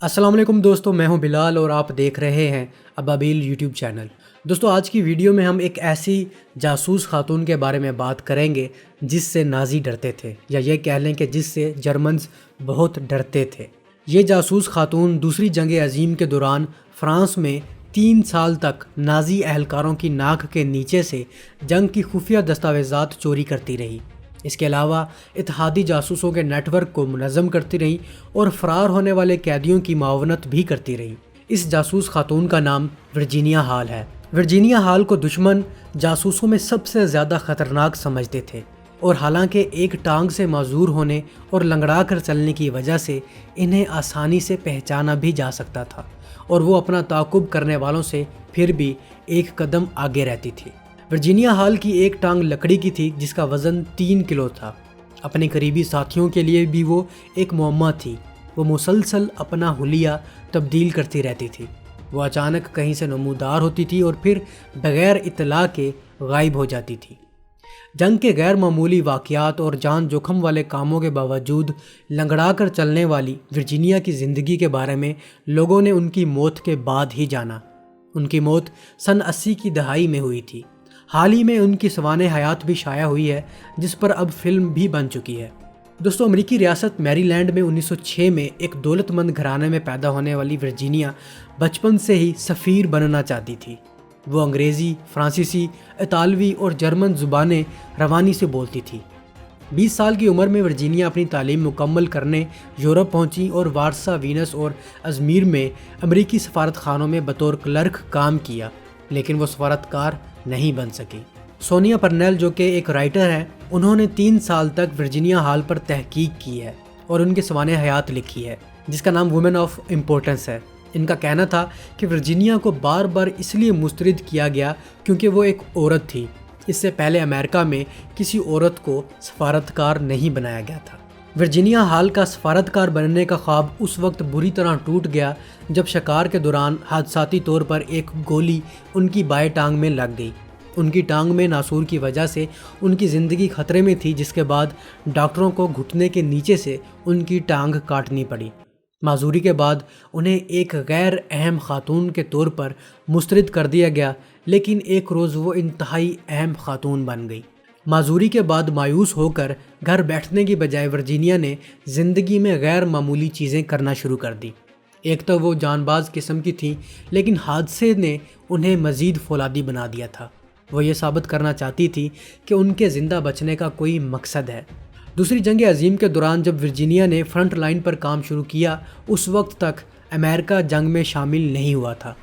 السلام علیکم دوستو، میں ہوں بلال اور آپ دیکھ رہے ہیں ابابیل یوٹیوب چینل۔ دوستو آج کی ویڈیو میں ہم ایک ایسی جاسوس خاتون کے بارے میں بات کریں گے جس سے نازی ڈرتے تھے، یا یہ کہہ لیں کہ جس سے جرمنز بہت ڈرتے تھے۔ یہ جاسوس خاتون دوسری جنگ عظیم کے دوران فرانس میں 3 سال تک نازی اہلکاروں کی ناک کے نیچے سے جنگ کی خفیہ دستاویزات چوری کرتی رہی۔ اس کے علاوہ اتحادی جاسوسوں کے نیٹ ورک کو منظم کرتی رہی اور فرار ہونے والے قیدیوں کی معاونت بھی کرتی رہی۔ اس جاسوس خاتون کا نام ورجینیا ہال ہے۔ ورجینیا ہال کو دشمن جاسوسوں میں سب سے زیادہ خطرناک سمجھتے تھے، اور حالانکہ ایک ٹانگ سے معذور ہونے اور لنگڑا کر چلنے کی وجہ سے انہیں آسانی سے پہچانا بھی جا سکتا تھا، اور وہ اپنا تعاقب کرنے والوں سے پھر بھی ایک قدم آگے رہتی تھی۔ ورجینیا ہال کی ایک ٹانگ لکڑی کی تھی جس کا وزن 3 کلو تھا۔ اپنے قریبی ساتھیوں کے لیے بھی وہ ایک معمہ تھی۔ وہ مسلسل اپنا حلیہ تبدیل کرتی رہتی تھی۔ وہ اچانک کہیں سے نمودار ہوتی تھی اور پھر بغیر اطلاع کے غائب ہو جاتی تھی۔ جنگ کے غیر معمولی واقعات اور جان جوخم والے کاموں کے باوجود لنگڑا کر چلنے والی ورجینیا کی زندگی کے بارے میں لوگوں نے ان کی موت کے بعد ہی جانا۔ ان کی موت سن 80 کی دہائی میں ہوئی تھی۔ حال ہی میں ان کی سوانح حیات بھی شائع ہوئی ہے، جس پر اب فلم بھی بن چکی ہے۔ دوستو امریکی ریاست میری لینڈ میں 1906 میں ایک دولت مند گھرانے میں پیدا ہونے والی ورجینیا بچپن سے ہی سفیر بننا چاہتی تھی۔ وہ انگریزی، فرانسیسی، اطالوی اور جرمن زبانیں روانی سے بولتی تھی۔ 20 سال کی عمر میں ورجینیا اپنی تعلیم مکمل کرنے یورپ پہنچی اور وارسا، وینس اور ازمیر میں امریکی سفارت خانوں میں بطور کلرک کام کیا، لیکن وہ سفارتکار نہیں بن سکی۔ سونیا پرنیل جو کہ ایک رائٹر ہیں، انہوں نے 3 سال تک ورجینیا ہال پر تحقیق کی ہے اور ان کی سوانح حیات لکھی ہے، جس کا نام وومن آف امپورٹنس ہے۔ ان کا کہنا تھا کہ ورجینیا کو بار بار اس لیے مسترد کیا گیا کیونکہ وہ ایک عورت تھی۔ اس سے پہلے امریکہ میں کسی عورت کو سفارتکار نہیں بنایا گیا تھا۔ ورجینیا ہال کا سفارتکار بننے کا خواب اس وقت بری طرح ٹوٹ گیا جب شکار کے دوران حادثاتی طور پر ایک گولی ان کی بائیں ٹانگ میں لگ گئی۔ ان کی ٹانگ میں ناسور کی وجہ سے ان کی زندگی خطرے میں تھی، جس کے بعد ڈاکٹروں کو گھٹنے کے نیچے سے ان کی ٹانگ کاٹنی پڑی۔ معذوری کے بعد انہیں ایک غیر اہم خاتون کے طور پر مسترد کر دیا گیا، لیکن ایک روز وہ انتہائی اہم خاتون بن گئی۔ معذوری کے بعد مایوس ہو کر گھر بیٹھنے کی بجائے ورجینیا نے زندگی میں غیر معمولی چیزیں کرنا شروع کر دی۔ ایک تو وہ جان باز قسم کی تھیں، لیکن حادثے نے انہیں مزید فولادی بنا دیا تھا۔ وہ یہ ثابت کرنا چاہتی تھی کہ ان کے زندہ بچنے کا کوئی مقصد ہے۔ دوسری جنگ عظیم کے دوران جب ورجینیا نے فرنٹ لائن پر کام شروع کیا، اس وقت تک امریکہ جنگ میں شامل نہیں ہوا تھا،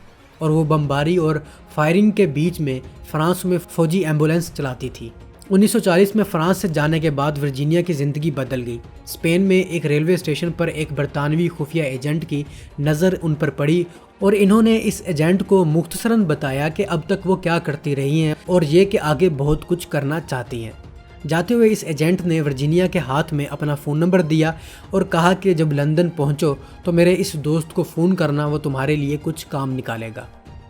اور وہ بمباری اور فائرنگ کے بیچ میں فرانس میں فوجی ایمبولینس چلاتی تھی۔ 1940 میں فرانس سے جانے کے بعد ورجینیا کی زندگی بدل گئی۔ اسپین میں ایک ریلوے اسٹیشن پر ایک برطانوی خفیہ ایجنٹ کی نظر ان پر پڑی، اور انہوں نے اس ایجنٹ کو مختصراً بتایا کہ اب تک وہ کیا کرتی رہی ہیں اور یہ کہ آگے بہت کچھ کرنا چاہتی ہیں۔ جاتے ہوئے اس ایجنٹ نے ورجینیا کے ہاتھ میں اپنا فون نمبر دیا اور کہا کہ جب لندن پہنچو تو میرے اس دوست کو فون کرنا، وہ تمہارے لیے کچھ کام نکالے گا۔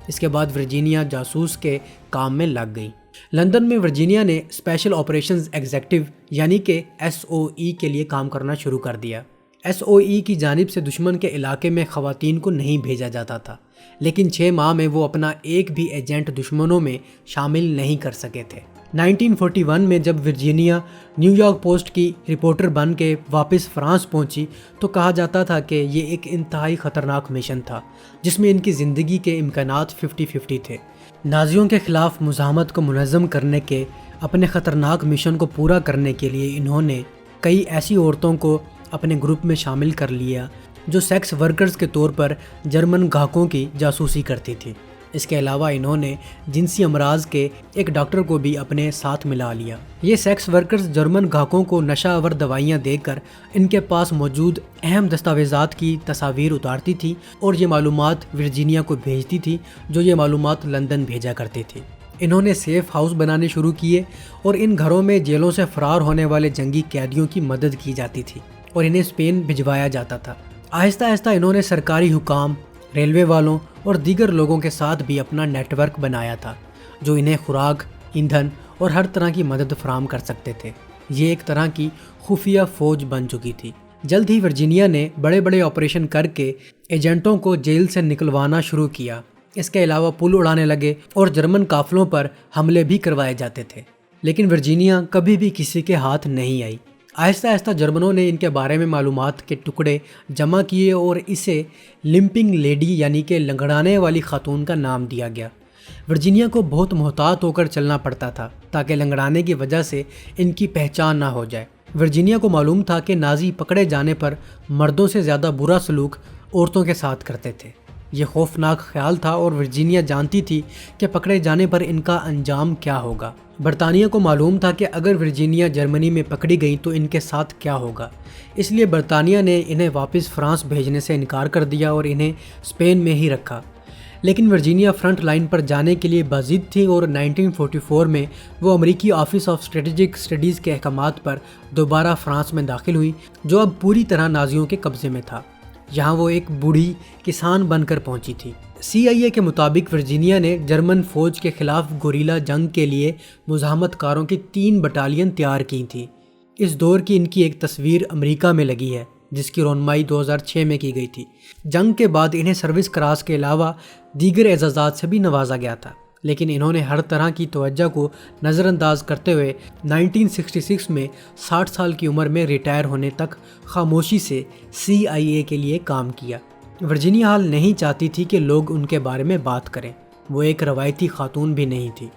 اس کے بعد ورجینیا جاسوس کے کام میں لگ گئی۔ لندن میں ورجینیا نے اسپیشل آپریشنز ایگزیکٹو یعنی کہ SOE کے لیے کام کرنا شروع کر دیا۔ SOE کی جانب سے دشمن کے علاقے میں خواتین کو نہیں بھیجا جاتا تھا، لیکن 6 ماہ میں وہ اپنا ایک بھی ایجنٹ دشمنوں میں شامل نہیں کر سکے تھے۔ 1941 میں جب ورجینیا نیو یارک پوسٹ کی رپورٹر بن کے واپس فرانس پہنچی تو کہا جاتا تھا کہ یہ ایک انتہائی خطرناک مشن تھا، جس میں ان کی زندگی کے امکانات 50-50 تھے۔ نازیوں کے خلاف مزاحمت کو منظم کرنے کے اپنے خطرناک مشن کو پورا کرنے کے لیے انہوں نے کئی ایسی عورتوں کو اپنے گروپ میں شامل کر لیا جو سیکس ورکرز کے طور پر جرمن گاہکوں کی جاسوسی کرتی تھی۔ اس کے علاوہ انہوں نے جنسی امراض کے ایک ڈاکٹر کو بھی اپنے ساتھ ملا لیا۔ یہ سیکس ورکرز جرمن گاہکوں کو نشہ آور دوائیاں دے کر ان کے پاس موجود اہم دستاویزات کی تصاویر اتارتی تھی اور یہ معلومات ورجینیا کو بھیجتی تھی، جو یہ معلومات لندن بھیجا کرتی تھی۔ انہوں نے سیف ہاؤس بنانے شروع کیے اور ان گھروں میں جیلوں سے فرار ہونے والے جنگی قیدیوں کی مدد کی جاتی تھی اور انہیں اسپین بھجوایا جاتا تھا۔ آہستہ آہستہ انہوں نے سرکاری حکام، ریلوے والوں اور دیگر لوگوں کے ساتھ بھی اپنا نیٹ ورک بنایا تھا، جو انہیں خوراک، ایندھن اور ہر طرح کی مدد فراہم کر سکتے تھے۔ یہ ایک طرح کی خفیہ فوج بن چکی تھی۔ جلد ہی ورجینیا نے بڑے بڑے آپریشن کر کے ایجنٹوں کو جیل سے نکلوانا شروع کیا۔ اس کے علاوہ پل اڑانے لگے اور جرمن قافلوں پر حملے بھی کروائے جاتے تھے، لیکن ورجینیا کبھی بھی کسی کے ہاتھ نہیں آئی۔ آہستہ آہستہ جرمنوں نے ان کے بارے میں معلومات کے ٹکڑے جمع کیے اور اسے لمپنگ لیڈی یعنی کہ لنگڑانے والی خاتون کا نام دیا گیا۔ ورجینیا کو بہت محتاط ہو کر چلنا پڑتا تھا تاکہ لنگڑانے کی وجہ سے ان کی پہچان نہ ہو جائے۔ ورجینیا کو معلوم تھا کہ نازی پکڑے جانے پر مردوں سے زیادہ برا سلوک عورتوں کے ساتھ کرتے تھے۔ یہ خوفناک خیال تھا اور ورجینیا جانتی تھی کہ پکڑے جانے پر ان کا انجام کیا ہوگا۔ برطانیہ کو معلوم تھا کہ اگر ورجینیا جرمنی میں پکڑی گئی تو ان کے ساتھ کیا ہوگا، اس لیے برطانیہ نے انہیں واپس فرانس بھیجنے سے انکار کر دیا اور انہیں اسپین میں ہی رکھا۔ لیکن ورجینیا فرنٹ لائن پر جانے کے لیے باضد تھی اور 1944 میں وہ امریکی آفس آف اسٹریٹجک اسٹڈیز کے احکامات پر دوبارہ فرانس میں داخل ہوئی، جو اب پوری طرح نازیوں کے قبضے میں تھا۔ یہاں وہ ایک بوڑھی کسان بن کر پہنچی تھی۔ CIA کے مطابق ورجینیا نے جرمن فوج کے خلاف گوریلا جنگ کے لیے مزاحمت کاروں کی 3 بٹالین تیار کی تھی۔ اس دور کی ان کی ایک تصویر امریکہ میں لگی ہے جس کی رونمائی 2006 میں کی گئی تھی۔ جنگ کے بعد انہیں سروس کراس کے علاوہ دیگر اعزازات سے بھی نوازا گیا تھا، لیکن انہوں نے ہر طرح کی توجہ کو نظر انداز کرتے ہوئے 1966 میں 60 سال کی عمر میں ریٹائر ہونے تک خاموشی سے CIA کے لیے کام کیا۔ ورجینیا حال نہیں چاہتی تھی کہ لوگ ان کے بارے میں بات کریں۔ وہ ایک روایتی خاتون بھی نہیں تھی۔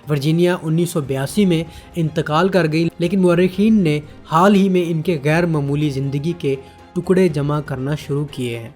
ورجینیا 1982 میں انتقال کر گئی، لیکن مورخین نے حال ہی میں ان کے غیر معمولی زندگی کے ٹکڑے جمع کرنا شروع کیے ہیں۔